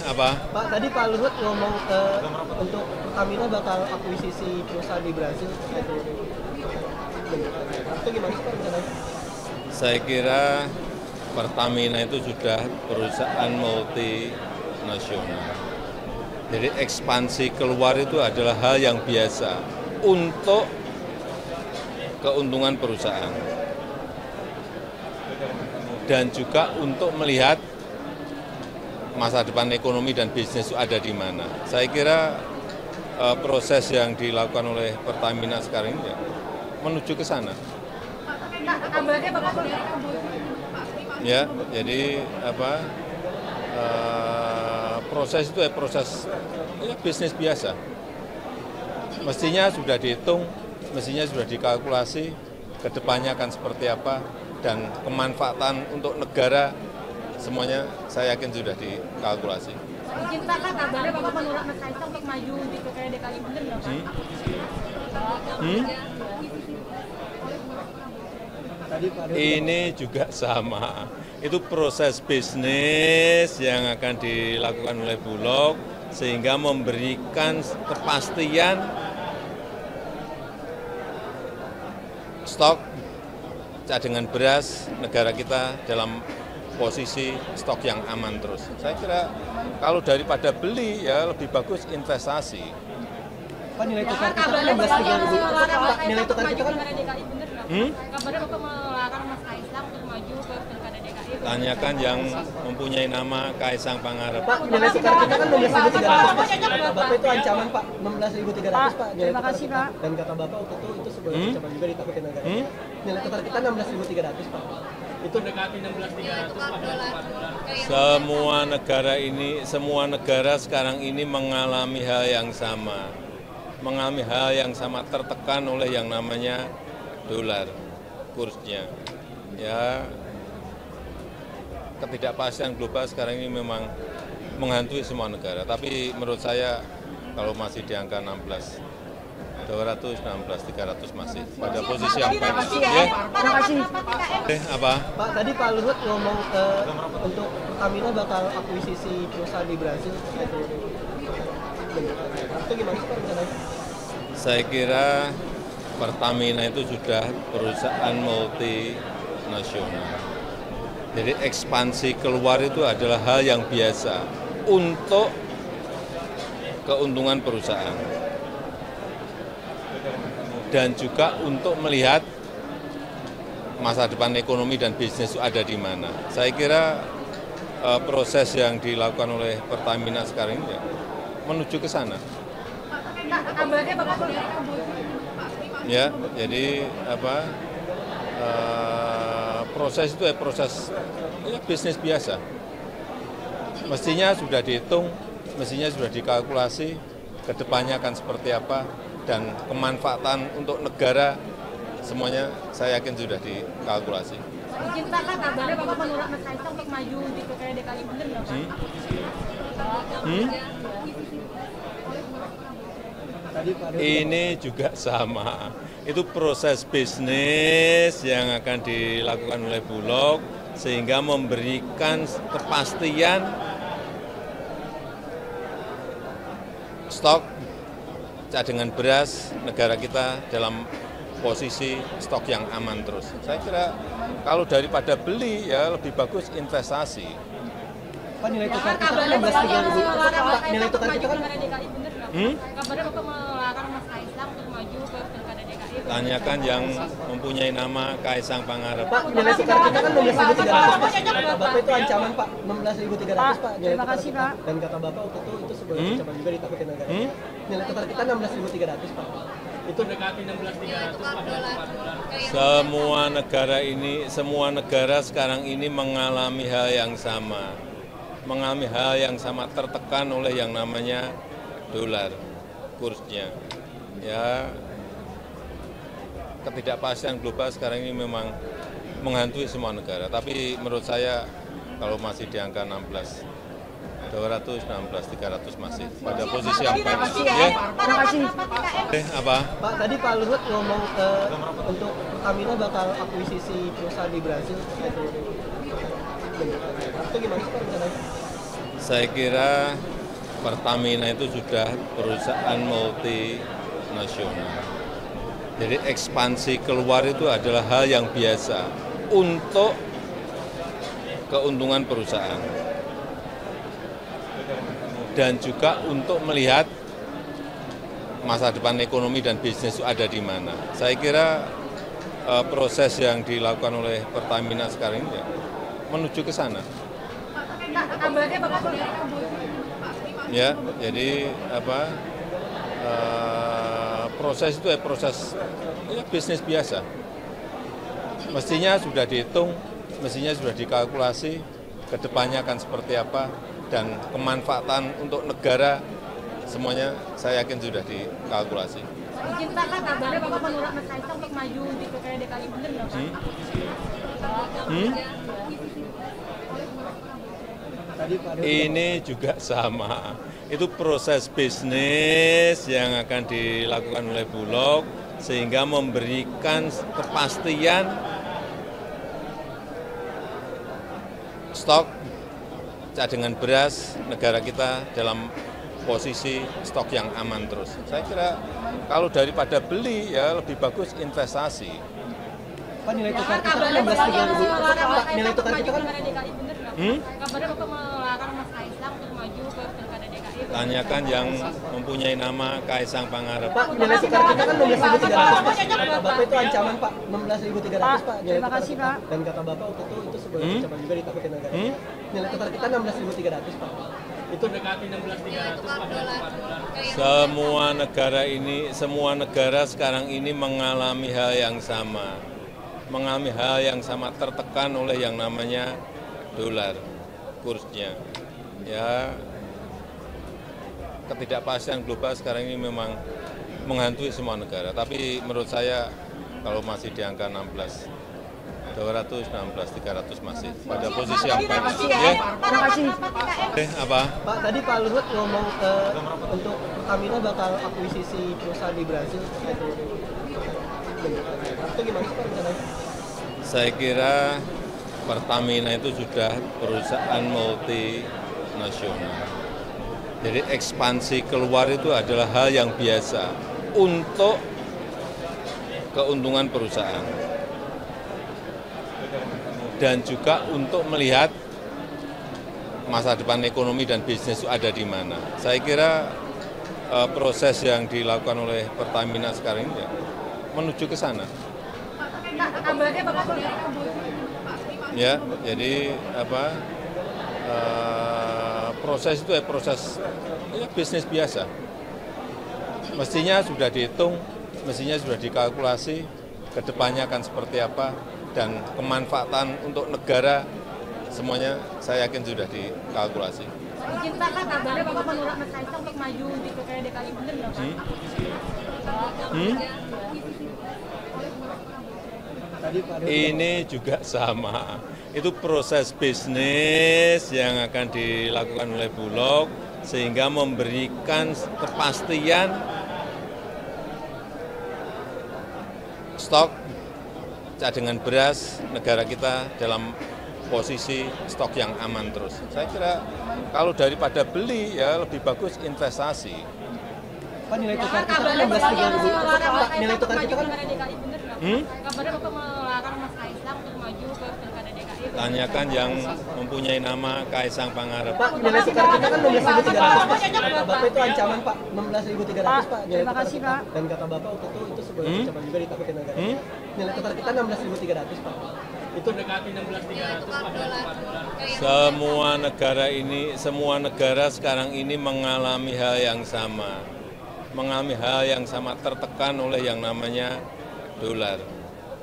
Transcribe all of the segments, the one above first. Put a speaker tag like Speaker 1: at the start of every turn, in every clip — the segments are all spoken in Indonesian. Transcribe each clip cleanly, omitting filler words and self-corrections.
Speaker 1: Apa?
Speaker 2: Pak, tadi Pak Luhut ngomong untuk Pertamina bakal akuisisi perusahaan di Brasil. Itu gimana sih Pak rencananya?
Speaker 1: Saya kira Pertamina itu sudah perusahaan multinasional. Jadi ekspansi keluar itu adalah hal yang biasa untuk keuntungan perusahaan. Dan juga untuk melihat masa depan ekonomi dan bisnis itu ada di mana. Saya kira proses yang dilakukan oleh Pertamina sekarang ini ya, menuju ke sana. Ya, jadi proses itu ya proses ya, bisnis biasa. Mestinya sudah dihitung, mestinya sudah dikalkulasi ke depannya akan seperti apa dan kemanfaatan untuk negara semuanya saya yakin sudah dikalkulasi.
Speaker 3: Izin Pak, kabarnya Bapak menolak Mas Kaisang untuk maju di Pilkada DKI, benar nggak Pak?
Speaker 1: Ini juga sama. Itu proses bisnis yang akan dilakukan oleh Bulog sehingga memberikan kepastian stok cadangan beras negara kita dalam posisi stok yang aman terus. Saya kira kalau daripada beli ya lebih bagus investasi.
Speaker 2: Pak, nilai tukar kita kan 16.000. Pak, nilai tukar kita kan
Speaker 3: Kabarnya Bapak melarang Mas Kaisang untuk maju ke Pilkada DKI.
Speaker 1: Tanyakan yang mempunyai nama Kaisang Pangarep.
Speaker 2: Pak, nilai tukar kita kan 16.300. Bapak itu ancaman Pak, 16.300 Pak nilai tukar kita. Dan kata Bapak waktu itu sebuah ancaman juga ditakutin negara. Nilai tukar kita 16.300 Pak. Itu dekati 16.300.
Speaker 1: Semua negara sekarang ini mengalami hal yang sama. Mengalami hal yang sama, tertekan oleh yang namanya dolar kursnya. Ya, ketidakpastian global sekarang ini memang menghantui semua negara. Tapi menurut saya kalau masih di angka 16.200, 16.300 masih pada posisi yang baik. Ya.
Speaker 3: Terima kasih.
Speaker 1: Apa?
Speaker 2: Pak, tadi Pak Luhut ngomong untuk Pertamina bakal akuisisi perusahaan di Brasil. Itu gimana sih Pak rencananya?
Speaker 1: Saya kira Pertamina itu sudah perusahaan multinasional. Jadi ekspansi keluar itu adalah hal yang biasa untuk keuntungan perusahaan. Dan juga untuk melihat masa depan ekonomi dan bisnis itu ada di mana. Saya kira proses yang dilakukan oleh Pertamina sekarang ini ya, menuju ke sana.
Speaker 3: Kabarnya Bapak
Speaker 1: Ya, jadi proses itu ya proses ya, bisnis biasa. Mestinya sudah dihitung, mestinya sudah dikalkulasi ke depannya akan seperti apa dan kemanfaatan untuk negara semuanya saya yakin sudah dikalkulasi.
Speaker 3: Izin Pak, kabarnya Bapak menolak Mas Kaisang untuk maju di Pilkada DKI, benar nggak Pak?
Speaker 1: Ini juga sama. Itu proses bisnis yang akan dilakukan oleh Bulog sehingga memberikan kepastian stok cadangan beras negara kita dalam posisi stok yang aman terus. Saya kira kalau daripada beli ya lebih bagus investasi.
Speaker 2: Pak, nilai tukar kita kan 16.300. Pak, nilai tukar kita kan
Speaker 3: Kabarnya Bapak melarang Mas Kaisang untuk maju ke Pilkada DKI.
Speaker 1: Tanyakan yang mempunyai nama Kaisang Pangarep.
Speaker 2: Pak, nilai tukar kita kan 16.300. Bapak itu ancaman Pak, 16.300 Pak nilai tukar kita. Dan kata Bapak waktu itu sebuah ancaman juga ditakutin negara. Nilai tukar kita 16.300 Pak. Itu dekati 16.300.
Speaker 1: Semua negara sekarang ini mengalami hal yang sama. Mengalami hal yang sama, tertekan oleh yang namanya dolar kursnya. Ya, ketidakpastian global sekarang ini memang menghantui semua negara. Tapi menurut saya kalau masih di angka 16.200, 16.300 masih pada posisi yang baik. Ya.
Speaker 3: Terima kasih.
Speaker 1: Apa?
Speaker 2: Pak, tadi Pak Luhut ngomong untuk Pertamina bakal akuisisi perusahaan di Brasil. Itu gimana sih Pak rencananya?
Speaker 1: Saya kira Pertamina itu sudah perusahaan multinasional. Jadi ekspansi keluar itu adalah hal yang biasa untuk keuntungan perusahaan. Dan juga untuk melihat masa depan ekonomi dan bisnis itu ada di mana. Saya kira proses yang dilakukan oleh Pertamina sekarang ini ya, menuju ke sana. Ya, jadi proses itu proses bisnis biasa. Mestinya sudah dihitung, mestinya sudah dikalkulasi ke depannya akan seperti apa dan kemanfaatan untuk negara semuanya saya yakin sudah dikalkulasi.
Speaker 3: Izin Pak, kabarnya Bapak menolak Mas Kaisang untuk maju di Pilkada DKI, benar nggak Pak?
Speaker 1: Ini juga sama. Itu proses bisnis yang akan dilakukan oleh Bulog sehingga memberikan kepastian stok cadangan beras negara kita dalam posisi stok yang aman terus. Saya kira kalau daripada beli ya lebih bagus investasi.
Speaker 2: Pak, nilai tukar kita kan 16.000. Pak, nilai tukar kita kan
Speaker 3: kabarnya Bapak melarang Mas Kaisang untuk maju ke Pilkada DKI.
Speaker 1: Tanyakan yang mempunyai nama Kaisang Pangarep.
Speaker 2: Pak, nilai tukar kita kan 16.300. Pak, Bapak itu ancaman Pak, 16.300 Pak.
Speaker 3: Terima kasih Pak.
Speaker 2: Dan kata Bapak waktu itu sebuah ancaman juga ditakutin negara. Nilai tukar kita 16.300 Pak. Itu mendekati 16.300 Pak.
Speaker 1: Semua negara sekarang ini mengalami hal yang sama. Mengalami hal yang sama, tertekan oleh yang namanya dolar kursnya. Ya, ketidakpastian global sekarang ini memang menghantui semua negara. Tapi menurut saya kalau masih di angka 16.200, 16.300 masih pada posisi yang baik. Ya.
Speaker 3: Terima kasih.
Speaker 1: Apa?
Speaker 2: Pak, tadi Pak Luhut ngomong untuk Pertamina bakal akuisisi perusahaan di Brasil. Itu gimana sih Pak rencananya?
Speaker 1: Saya kira Pertamina itu sudah perusahaan multinasional. Jadi ekspansi keluar itu adalah hal yang biasa untuk keuntungan perusahaan. Dan juga untuk melihat masa depan ekonomi dan bisnis itu ada di mana. Saya kira proses yang dilakukan oleh Pertamina sekarang ini ya, menuju ke sana.
Speaker 3: Kabarnya Bapak
Speaker 1: Ya, jadi proses itu proses bisnis biasa. Mestinya sudah dihitung, mestinya sudah dikalkulasi ke depannya akan seperti apa dan kemanfaatan untuk negara semuanya saya yakin sudah dikalkulasi.
Speaker 3: Izin Pak, kabarnya Bapak menolak Mas Kaisang untuk maju di Pilkada DKI, benar nggak Pak?
Speaker 1: Ini juga sama. Itu proses bisnis yang akan dilakukan oleh Bulog sehingga memberikan kepastian stok cadangan beras negara kita dalam posisi stok yang aman terus. Saya kira kalau daripada beli ya lebih bagus investasi.
Speaker 2: Pak, nilai tukar kita kan 16.300. Pak, nilai tukar kita kan
Speaker 3: kabarnya Bapak melarang Mas Kaisang untuk maju ke Pilkada DKI.
Speaker 1: Tanyakan yang mempunyai nama Kaisang Pangarep.
Speaker 2: Pak, nilai tukar kita kan 16.300 Pak. Kata Bapak itu ancaman Pak, 16.300 Pak.
Speaker 3: Terima kasih Pak.
Speaker 2: Dan kata Bapak waktu itu sebuah ancaman juga ditakutin negara. Nilai tukar kita 16.300 Pak. Itu mendekati 16.300 Pak.
Speaker 1: Semua negara sekarang ini mengalami hal yang sama. Mengalami hal yang sama, tertekan oleh yang namanya dolar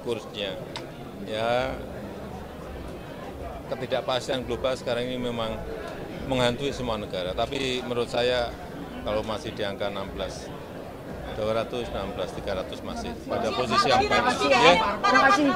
Speaker 1: kursnya. Ya, ketidakpastian global sekarang ini memang menghantui semua negara. Tapi menurut saya kalau masih di angka 16.200, 16.300 masih pada posisi yang baik. Ya.
Speaker 3: Terima kasih.